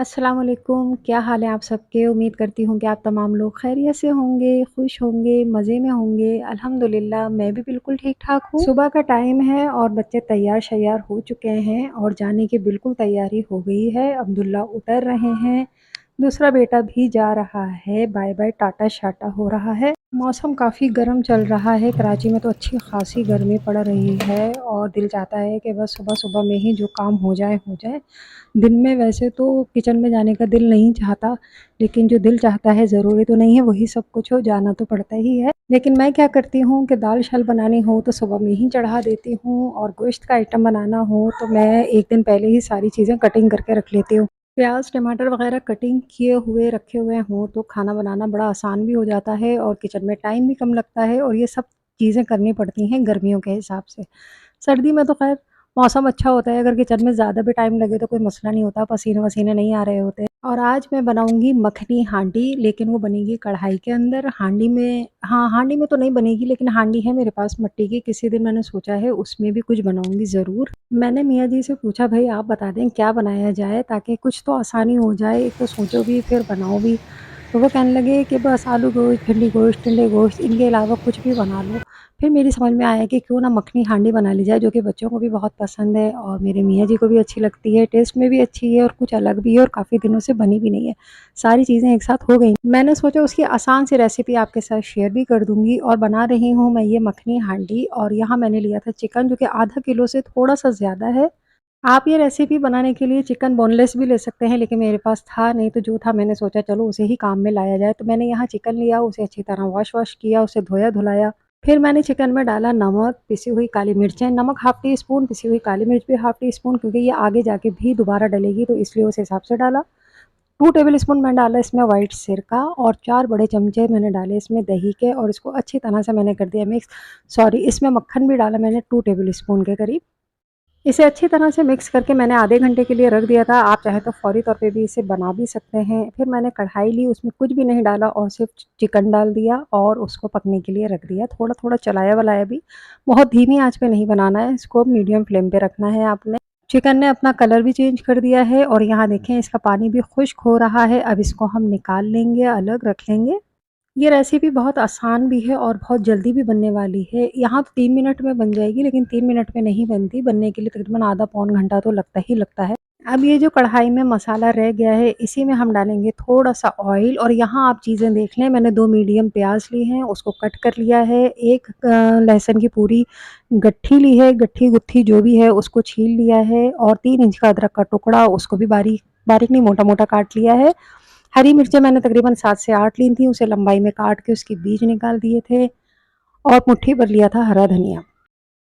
अस्सलाम वालेकुम, क्या हाल है आप सबके? उम्मीद करती हूँ कि आप तमाम लोग खैरियत से होंगे, खुश होंगे, मज़े में होंगे। अल्हम्दुलिल्लाह मैं भी बिल्कुल ठीक-ठाक हूँ। सुबह का टाइम है और बच्चे तैयार-शैयार हो चुके हैं और जाने की बिल्कुल तैयारी हो गई है। अब्दुल्ला उतर रहे हैं, दूसरा बेटा भी जा रहा है, बाय-बाय टाटा-शाटा हो रहा है। मौसम काफ़ी गर्म चल रहा है, कराची में तो अच्छी ख़ासी गर्मी पड़ रही है और दिल चाहता है कि बस सुबह-सुबह में ही जो काम हो जाए, हो जाए। दिन में वैसे तो किचन में जाने का दिल नहीं चाहता, लेकिन जो दिल चाहता है ज़रूरी तो नहीं है वही सब कुछ हो, जाना तो पड़ता ही है। लेकिन मैं क्या करती हूँ कि दाल-शाल बनानी हो तो सुबह में ही चढ़ा देती हूँ और गोश्त का आइटम बनाना हो तो मैं 1 दिन पहले ही सारी चीज़ें कटिंग करके रख लेती हूँ। प्याज़, टमाटर वग़ैरह कटिंग किए हुए रखे हुए हों तो खाना बनाना बड़ा आसान भी हो जाता है और किचन में टाइम भी कम लगता है और ये सब चीज़ें करनी पड़ती हैं गर्मियों के हिसाब से। सर्दी में तो ख़ैर मौसम अच्छा होता है, अगर किचन में ज़्यादा भी टाइम लगे तो कोई मसला नहीं होता, पसीने-वसीने नहीं आ रहे होते। और आज मैं बनाऊँगी मखनी हांडी, लेकिन वो बनेगी कढ़ाई के अंदर। हांडी में हाँ, हांडी में तो नहीं बनेगी लेकिन हांडी है मेरे पास मिट्टी की, किसी दिन मैंने सोचा है उसमें भी कुछ बनाऊँगी ज़रूर। मैंने मियाँ जी से पूछा भई आप बता दें क्या बनाया जाए ताकि कुछ तो आसानी हो जाए, एक तो सोचो भी फिर बनाओ भी। तो वो कहने लगे कि बस आलू गोश्त, भिंडी गोश्त, टिंडे गोश्त इनके अलावा कुछ भी बना लो। फिर मेरी समझ में आया कि क्यों ना मखनी हांडी बना ली जाए जो कि बच्चों को भी बहुत पसंद है और मेरे मियाँ जी को भी अच्छी लगती है, टेस्ट में भी अच्छी है और कुछ अलग भी है और काफ़ी दिनों से बनी भी नहीं है। सारी चीज़ें एक साथ हो गई। मैंने सोचा उसकी आसान सी रेसिपी आपके साथ शेयर भी कर दूँगी और बना रही हूँ मैं ये मखनी हांडी और यहाँ मैंने लिया था चिकन जो कि आधा किलो से थोड़ा-सा ज़्यादा है। आप ये रेसिपी बनाने के लिए चिकन बोनलेस भी ले सकते हैं, लेकिन मेरे पास था नहीं तो जो था मैंने सोचा चलो उसे ही काम में लाया जाए। तो मैंने यहाँ चिकन लिया, उसे अच्छी तरह वॉश-वॉश किया, उसे धोया-धुलाया। फिर मैंने चिकन में डाला नमक, पिसी हुई काली मिर्चें, नमक हाफ़ टी स्पून, पिसी हुई काली मिर्च भी हाफ़ टी स्पून क्योंकि ये आगे जाके भी दोबारा डलेगी तो इसलिए उस हिसाब से डाला। 2 टेबल स्पून मैंने डाला इसमें व्हाइट सिरका और 4 बड़े चमचे मैंने डाले इसमें दही के और इसको अच्छी तरह से मैंने कर दिया मिक्स। सॉरी, इसमें मक्खन भी डाला मैंने 2 टेबल स्पून के करीब। इसे अच्छी तरह से मिक्स करके मैंने आधे घंटे के लिए रख दिया था। आप चाहें तो फ़ौरी तौर पे भी इसे बना भी सकते हैं। फिर मैंने कढ़ाई ली, उसमें कुछ भी नहीं डाला और सिर्फ़ चिकन डाल दिया और उसको पकने के लिए रख दिया। थोड़ा-थोड़ा चलाया-वलाया भी, बहुत धीमी आँच पे नहीं बनाना है, इसको मीडियम फ्लेम पे रखना है आपने। चिकन ने अपना कलर भी चेंज कर दिया है और यहाँ देखें इसका पानी भी खुश्क हो रहा है। अब इसको हम निकाल लेंगे, अलग रख लेंगे। ये रेसिपी बहुत आसान भी है और बहुत जल्दी भी बनने वाली है। यहाँ तो 3 मिनट में बन जाएगी लेकिन 3 मिनट में नहीं बनती, बनने के लिए तकरीबन आधा पौन घंटा तो लगता ही लगता है। अब ये जो कढ़ाई में मसाला रह गया है इसी में हम डालेंगे थोड़ा-सा ऑयल और यहाँ आप चीज़ें देख लें, मैंने 2 मीडियम प्याज़ ली हैं, उसको कट कर लिया है। एक लहसुन की पूरी गट्ठी ली है, गट्ठी-गुत्थी जो भी है उसको छील लिया है और 3 इंच का अदरक का टुकड़ा उसको भी बारीक बारीक नहीं मोटा-मोटा काट लिया है। हरी मिर्चें मैंने तकरीबन 7 से 8 ली थी, उसे लंबाई में काट के उसके बीज निकाल दिए थे और मुट्ठी भर लिया था हरा धनिया।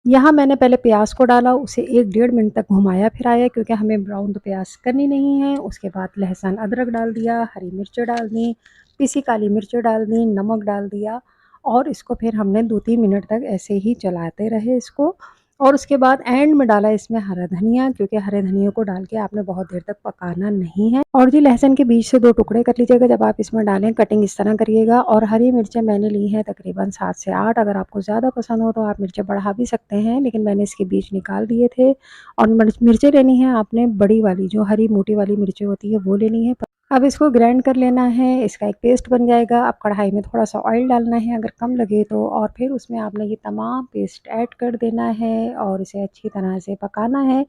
यहाँ मैंने पहले प्याज़ को डाला, उसे 1 डेढ़ मिनट तक घुमाया-फिराया क्योंकि हमें ब्राउन तो प्याज़ करनी नहीं है। उसके बाद लहसुन, अदरक डाल दिया, हरी मिर्च डाल दी, पिसी काली मिर्च डाल दी, नमक डाल दिया और इसको फिर हमने 2-3 मिनट तक ऐसे ही चलाते रहे इसको और उसके बाद एंड में डाला इसमें हरा धनिया क्योंकि हरे धनिया को डाल के आपने बहुत देर तक पकाना नहीं है। और जी लहसुन के बीच से 2 टुकड़े कर लीजिएगा जब आप इसमें डालें, कटिंग इस तरह करिएगा और हरी मिर्चें मैंने ली हैं तकरीबन 7 से 8, अगर आपको ज़्यादा पसंद हो तो आप मिर्चें बढ़ा भी सकते हैं, लेकिन मैंने इसके बीज निकाल दिए थे। और मिर्चें लेनी है आपने बड़ी वाली, जो हरी मोटी वाली मिर्चें होती है वो लेनी है। अब इसको ग्राइंड कर लेना है, इसका एक पेस्ट बन जाएगा। अब कढ़ाई में थोड़ा-सा ऑयल डालना है अगर कम लगे तो और फिर उसमें आपने ये तमाम पेस्ट ऐड कर देना है और इसे अच्छी तरह से पकाना है।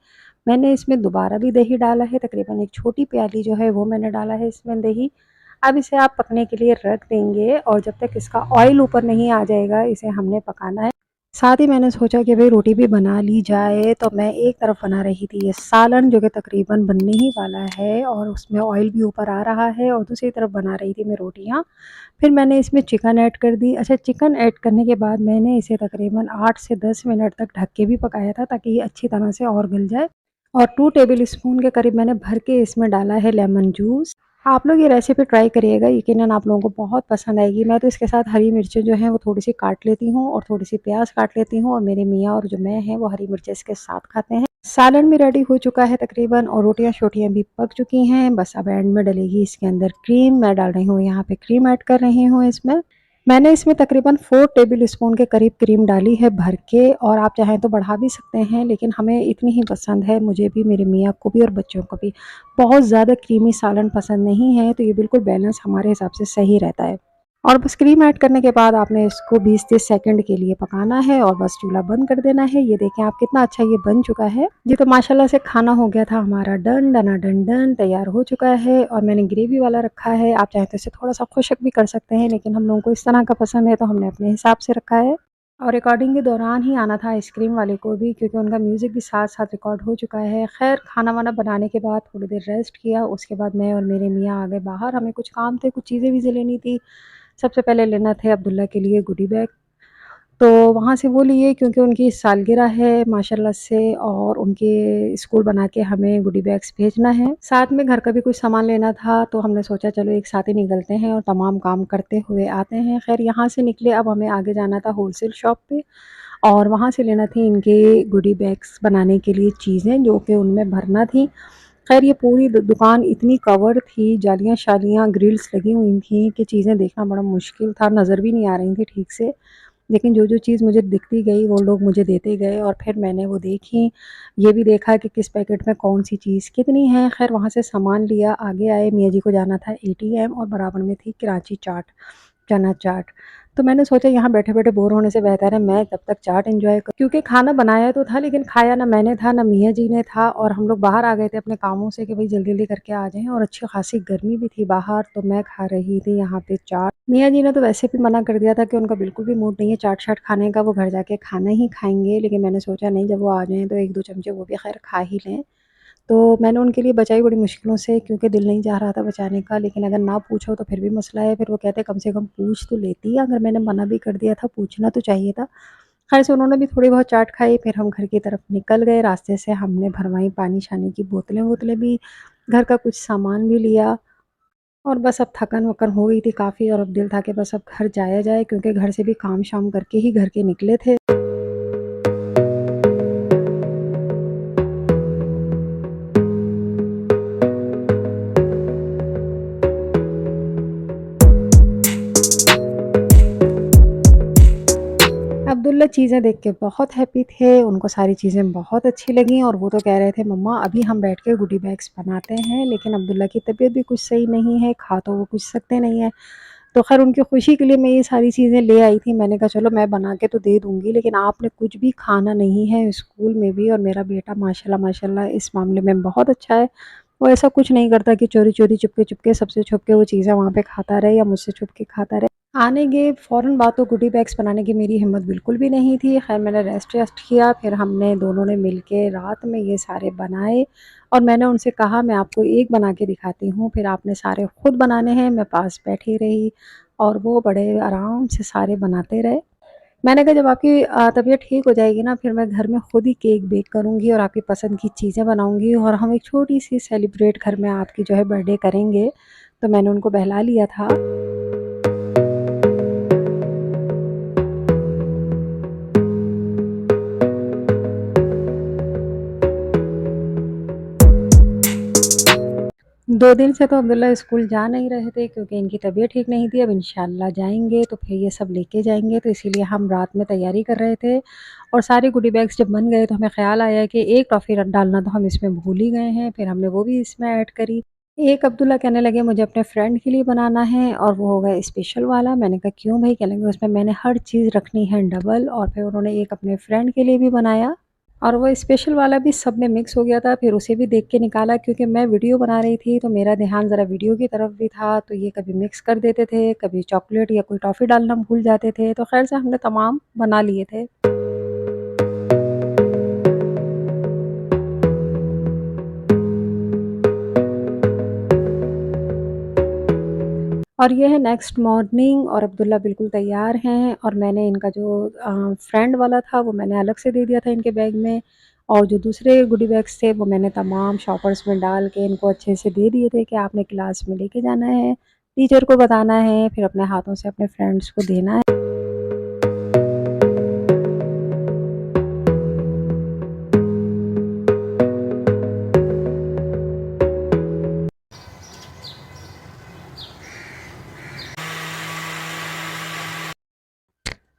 मैंने इसमें दोबारा भी दही डाला है, तकरीबन एक छोटी प्याली जो है वो मैंने डाला है इसमें दही। अब इसे आप पकने के लिए रख देंगे और जब तक इसका ऑयल ऊपर नहीं आ जाएगा इसे हमने पकाना है। साथ ही मैंने सोचा कि भई रोटी भी बना ली जाए, तो मैं एक तरफ बना रही थी ये सालन जो कि तकरीबन बनने ही वाला है और उसमें ऑयल भी ऊपर आ रहा है और दूसरी तरफ बना रही थी मैं रोटियाँ। फिर मैंने इसमें चिकन ऐड कर दी। अच्छा, चिकन ऐड करने के बाद मैंने इसे तकरीबन 8 से 10 मिनट तक ढक के भी पकाया था ताकि ये अच्छी तरह से और गल जाए और 2 टेबल स्पून के करीब मैंने भर के इसमें डाला है लेमन जूस। आप लोग ये रेसिपी ट्राई करिएगा, यकीनन आप लोगों को बहुत पसंद आएगी। मैं तो इसके साथ हरी मिर्चें जो हैं वो थोड़ी-सी काट लेती हूँ और थोड़ी-सी प्याज़ काट लेती हूँ और मेरे मियाँ और जो मैं हैं वो हरी मिर्चें इसके साथ खाते हैं। सालन भी रेडी हो चुका है तकरीबन और रोटियाँ-शोटियाँ भी पक चुकी हैं। बस अब एंड में डलेगी इसके अंदर क्रीम। मैं डाल रही हूँ यहाँ पे क्रीम ऐड कर रही हूँ इसमें। मैंने इसमें तकरीबन 4 टेबल स्पून के करीब क्रीम डाली है भर के, और आप चाहें तो बढ़ा भी सकते हैं, लेकिन हमें इतनी ही पसंद है, मुझे भी, मेरे मियाँ को भी और बच्चों को भी। बहुत ज़्यादा क्रीमी सालन पसंद नहीं है, तो ये बिल्कुल बैलेंस हमारे हिसाब से सही रहता है। और बस क्रीम ऐड करने के बाद आपने इसको 20-30 सेकंड के लिए पकाना है और बस चूल्हा बंद कर देना है। ये देखें आप कितना अच्छा ये बन चुका है। ये तो माशाल्लाह से खाना हो गया था हमारा डन, डनाडन डन, तैयार हो चुका है। और मैंने ग्रेवी वाला रखा है, आप चाहें तो इसे थोड़ा-सा खुश्क भी कर सकते हैं, लेकिन हम लोगों को इस तरह का पसंद है तो हमने अपने हिसाब से रखा है। और रिकॉर्डिंग के दौरान ही आना था आइसक्रीम वाले को भी, क्योंकि उनका म्यूज़िक भी साथ-साथ रिकॉर्ड हो चुका है। ख़ैर खाना-वाना बनाने के बाद थोड़ी देर रेस्ट किया, उसके बाद मैं और मेरे मियाँ आ गए बाहर, हमें कुछ काम थे, कुछ चीज़ें-वीज़ें लेनी थी। सबसे पहले लेना थे अब्दुल्ला के लिए गुडी बैग, तो वहाँ से वो लिए क्योंकि उनकी सालगिरह है माशाल्लाह से, और उनके स्कूल बना के हमें गुडी बैग्स भेजना है। साथ में घर का भी कुछ सामान लेना था, तो हमने सोचा चलो एक साथ ही निकलते हैं और तमाम काम करते हुए आते हैं। ख़ैर यहाँ से निकले, अब हमें आगे जाना था होलसेल शॉप पे, और वहाँ से लेना थी इनके गुडी बैग्स बनाने के लिए चीज़ें जो कि उनमें भरना थी। ख़ैर ये पूरी दुकान इतनी कवर्ड थी, जालियाँ-शालियाँ, ग्रिल्स लगी हुई थी कि चीज़ें देखना बड़ा मुश्किल था, नज़र भी नहीं आ रही थी ठीक से। लेकिन जो-जो चीज़ मुझे दिखती गई वो लोग मुझे देते गए, और फिर मैंने वो देखी, ये भी देखा कि किस पैकेट में कौन-सी चीज़ कितनी है। ख़ैर वहाँ से सामान लिया, आगे आए, मियाँ जी को जाना था एटीएम, और बराबर में थी कराची चाट, चना चाट। तो मैंने सोचा यहाँ बैठे-बैठे बोर होने से बेहतर है मैं तब तक चाट एन्जॉय करूँ, क्योंकि खाना बनाया तो था लेकिन खाया ना मैंने था, ना मियाँ जी ने था, और हम लोग बाहर आ गए थे अपने कामों से कि भई जल्दी-जल्दी करके आ जाएँ, और अच्छी खासी गर्मी भी थी बाहर, तो मैं खा रही थी यहाँ पे चाट। मियाँ जी ने तो वैसे भी मना कर दिया था कि उनका बिल्कुल भी मूड नहीं है चाट-शाट खाने का, वो घर जाके खाना ही खाएँगे, लेकिन मैंने सोचा नहीं, जब वो आ जाएँ तो 1-2 चमचे वो भी ख़ैर खा ही लें। तो मैंने उनके लिए बचाई बड़ी मुश्किलों से, क्योंकि दिल नहीं चाह रहा था बचाने का, लेकिन अगर ना पूछो तो फिर भी मसला है। फिर वो कहते कम से कम पूछ तो लेती, अगर मैंने मना भी कर दिया था, पूछना तो चाहिए था। ख़ैर से उन्होंने भी थोड़ी बहुत चाट खाई, फिर हम घर की तरफ निकल गए। रास्ते से हमने भरवाई पानी-शानी की बोतलें-वोतलें भी, घर का कुछ सामान भी लिया, और बस अब थकन-वकन हो गई थी काफ़ी, और अब दिल था कि बस अब घर जाया जाए, क्योंकि घर से भी काम-शाम करके ही घर के निकले थे। 'अब्दुल्ला चीज़ें देख के बहुत हैप्पी थे, उनको सारी चीज़ें बहुत अच्छी लगीं, और वो तो कह रहे थे मम्मा अभी हम बैठ के गुडी बैग्स बनाते हैं, लेकिन अब्दुल्ला की तबीयत भी कुछ सही नहीं है, खा तो वो कुछ सकते नहीं हैं। तो ख़ैर उनकी खुशी के लिए मैं ये सारी चीज़ें ले आई थी, मैंने कहा चलो मैं बना के तो दे दूँगी, लेकिन आपने कुछ भी खाना नहीं है स्कूल में भी, और मेरा बेटा माशाल्लाह माशाल्लाह इस मामले में बहुत अच्छा है। वो ऐसा कुछ नहीं करता कि चोरी-चोरी, चुपके-चुपके, सबसे छुप के वो चीज़ें वहाँ पे खाता रहे या मुझसे छुप के खाता रहे। आने के फ़ौरन बाद तो गुडी बैग्स बनाने की मेरी हिम्मत बिल्कुल भी नहीं थी। ख़ैर मैंने रेस्ट-वेस्ट किया, फिर हमने दोनों ने मिल के रात में ये सारे बनाए, और मैंने उनसे कहा मैं आपको एक बना के दिखाती हूँ, फिर आपने सारे खुद बनाने हैं। मैं पास बैठी रही, और वो बड़े आराम से सारे बनाते रहे। मैंने कहा जब आपकी तबीयत ठीक हो जाएगी ना, फिर मैं घर में खुद ही केक बेक करूँगी और आपकी पसंद की चीज़ें बनाऊँगी, और हम एक छोटी-सी सेलिब्रेट घर में आपकी जो है बर्थडे करेंगे। तो मैंने उनको बहला लिया था। 2 दिन से तो अब्दुल्ला स्कूल जा नहीं रहे थे, क्योंकि इनकी तबीयत ठीक नहीं थी। अब इंशाअल्लाह जाएँगे तो फिर ये सब लेके जाएँगे, तो इसीलिए हम रात में तैयारी कर रहे थे, और सारे गुडी बैग्स जब बन गए तो हमें ख़्याल आया कि एक टॉफ़ी र डालना तो हम इसमें भूल ही गए हैं, फिर हमने वो भी इसमें ऐड करी। एक अब्दुल्ला कहने लगे मुझे अपने फ्रेंड के लिए बनाना है, और वो होगा स्पेशल वाला। मैंने कहा क्यों भई? कहने लगे उसमें मैंने हर चीज़ रखनी है डबल, और फिर उन्होंने एक अपने फ्रेंड के लिए भी बनाया। और वो स्पेशल वाला भी सब में मिक्स हो गया था, फिर उसे भी देख के निकाला, क्योंकि मैं वीडियो बना रही थी, तो मेरा ध्यान ज़रा वीडियो की तरफ भी था, तो ये कभी मिक्स कर देते थे, कभी चॉकलेट या कोई टॉफ़ी डालना भूल जाते थे, तो ख़ैर से हमने तमाम बना लिए थे। और ये है नेक्स्ट मॉर्निंग, और अब्दुल्ला बिल्कुल तैयार हैं, और मैंने इनका जो फ्रेंड वाला था वो मैंने अलग से दे दिया था इनके बैग में, और जो दूसरे गुडी बैग्स थे वो मैंने तमाम शॉपर्स में डाल के इनको अच्छे से दे दिए थे कि आपने क्लास में लेके जाना है, टीचर को बताना है, फिर अपने हाथों से अपने फ्रेंड्स को देना है।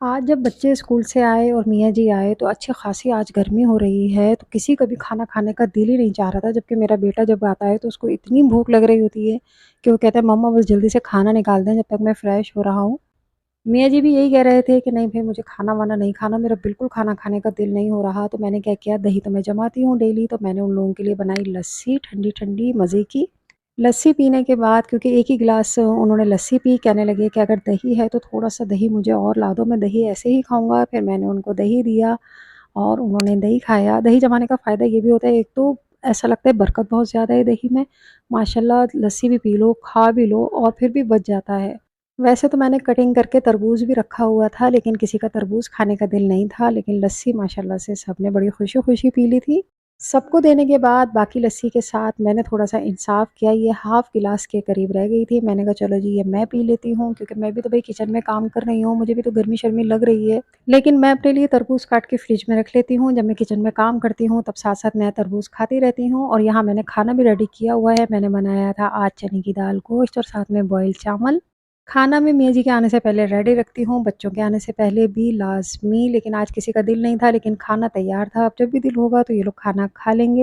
आज जब बच्चे स्कूल से आए और मियाँ जी आए तो अच्छी ख़ासी आज गर्मी हो रही है, तो किसी का भी खाना खाने का दिल ही नहीं चाह रहा था। जबकि मेरा बेटा जब आता है तो उसको इतनी भूख लग रही होती है कि वो कहता है मम्मा बस जल्दी से खाना निकाल दें जब तक मैं फ्रेश हो रहा हूँ। मियाँ जी भी यही कह रहे थे कि नहीं भई मुझे खाना-वाना नहीं खाना, मेरा बिल्कुल खाना खाने का दिल नहीं हो रहा। तो मैंने क्या किया, दही तो मैं जमाती हूँ डेली, तो मैंने उन लोगों के लिए बनाई लस्सी ठंडी-ठंडी मज़े की। लस्सी पीने के बाद क्योंकि एक ही गिलास उन्होंने लस्सी पी, कहने लगे कि अगर दही है तो थोड़ा-सा दही मुझे और ला दो, मैं दही ऐसे ही खाऊँगा। फिर मैंने उनको दही दिया और उन्होंने दही खाया। दही जमाने का फ़ायदा ये भी होता है, एक तो ऐसा लगता है बरकत बहुत ज़्यादा है दही में, माशाल्लाह लस्सी भी पी लो, खा भी लो और फिर भी बच जाता है। वैसे तो मैंने कटिंग करके तरबूज़ भी रखा हुआ था, लेकिन किसी का तरबूज़ खाने का दिल नहीं था, लेकिन लस्सी माशाल्लाह से सबने बड़ी खुशी-खुशी पी ली थी। सबको देने के बाद बाकी लस्सी के साथ मैंने थोड़ा-सा इंसाफ़ किया, ये हाफ़ गिलास के करीब रह गई थी। मैंने कहा चलो जी ये मैं पी लेती हूँ क्योंकि मैं भी तो भई किचन में काम कर रही हूँ, मुझे भी तो गर्मी-शर्मी लग रही है। लेकिन मैं अपने लिए तरबूज़ काट के फ्रिज में रख लेती हूँ, जब मैं किचन में काम करती हूँ तब साथ-साथ मैं तरबूज़ खाती रहती हूँ। और यहाँ मैंने खाना भी रेडी किया हुआ है, मैंने बनाया था आज चने की दाल, गोश्त और साथ में बॉइल्ड चावल। खाना मैं मियाँ जी के आने से पहले रेडी रखती हूँ, बच्चों के आने से पहले भी लाज़मी, लेकिन आज किसी का दिल नहीं था, लेकिन खाना तैयार था। अब जब भी दिल होगा तो ये लोग खाना खा लेंगे।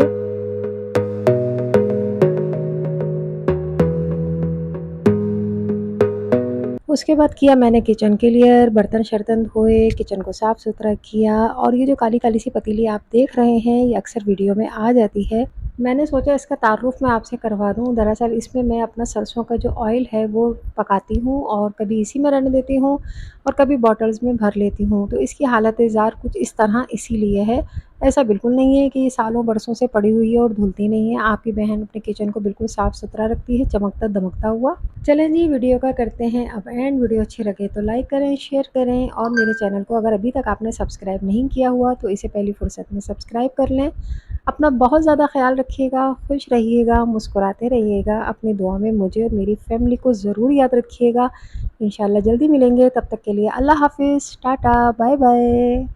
उसके बाद किया मैंने किचन क्लियर, बर्तन-शर्तन धोए, किचन को साफ-सुथरा किया और ये जो काली-काली सी पतीली आप देख रहे हैं, ये अक्सर वीडियो में आ जाती है। मैंने सोचा इसका तारुफ़ मैं आपसे करवा दूँ। दरअसल इसमें मैं अपना सरसों का जो ऑयल है वो पकाती हूँ और कभी इसी में रहने देती हूँ और कभी बॉटल्स में भर लेती हूँ। तो इसकी हालत-ए-ज़ार कुछ इस तरह इसीलिए है। ऐसा बिल्कुल नहीं है कि ये सालों बरसों से पड़ी हुई है और धुलती नहीं है। आपकी बहन अपने किचन को बिल्कुल साफ-सुथरा रखती है, चमकता-दमकता हुआ। चलें जी, वीडियो का करते हैं अब एंड। वीडियो अच्छी लगे तो लाइक करें, शेयर करें और मेरे चैनल को अगर अभी तक आपने सब्सक्राइब नहीं किया हुआ तो इसे पहली फुर्सत में सब्सक्राइब कर लें। अपना बहुत ज़्यादा ख़्याल रखिएगा, खुश रहिएगा, मुस्कुराते रहिएगा। अपनी दुआ में मुझे और मेरी फ़ैमिली को ज़रूर याद रखिएगा। इंशाल्लाह जल्दी मिलेंगे, तब तक के लिए अल्लाह हाफ़िज़, टाटा, बाय बाय।